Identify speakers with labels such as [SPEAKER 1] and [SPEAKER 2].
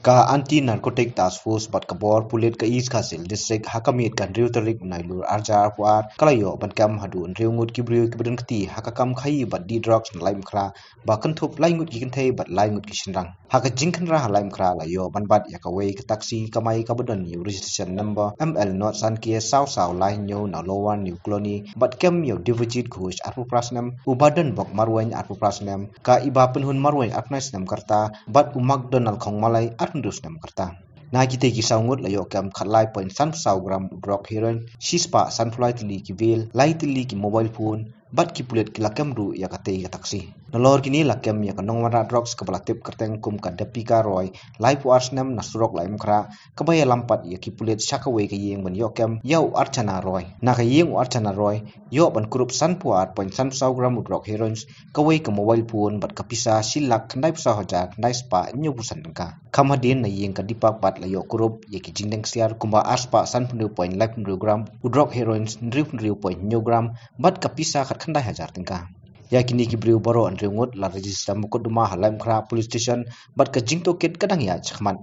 [SPEAKER 1] Ka anti narcotic task force bat kabor pulit ka East Kasil district hakamit kan riu terik nailur arjar puar kalayo ban kam hadun riungut kibriu kibren kti hakakam khaïi bat di drok Laitumkhrah ba kentup laingut ki kynthei bat laingut ki shynrang haka jingkan rah Laitumkhrah layo ban bat yakawei ka taksi kamai kabadon new registration number ML not san kia saw lai nyo na lowan new colony bat kem yo divijit kush arpu prasnam ubadan bok marwain arpu prasnam ka iba penhun marwain arpnasnam karta bat umak donal khong malai arpndus nam karta na kite ki saungut layo kam khatlai point san gram drok heroin shispa sunfly tili ki vel lai tili ki mobile phone bat ki pulit ki lakam ru ya kate ya taksi nolor kini lakam ya kanong mara droks kabala tip kerteng kum ka depika roy lai pu arsnam na surok Laitumkhrah kabaya lampat ya ki pulit shakawe ka yeng ban yokem yau archana roy na ka yeng archana roy yo ban kurup san puat point san gram drok heroins kawai ka mobile phone bat kapisa silak khandai psa hoja khandai spa nyu busan ka kamadin na yeng ka dipak bat layo kurup ya ki jingdeng siar kumba aspa san point gram drok heroins point gram bat kapisa khandai hajar tingka yakini ki briu baro an riungut la register mukuduma Laitumkhrah police station bat ka jingto kit kadang ya chakman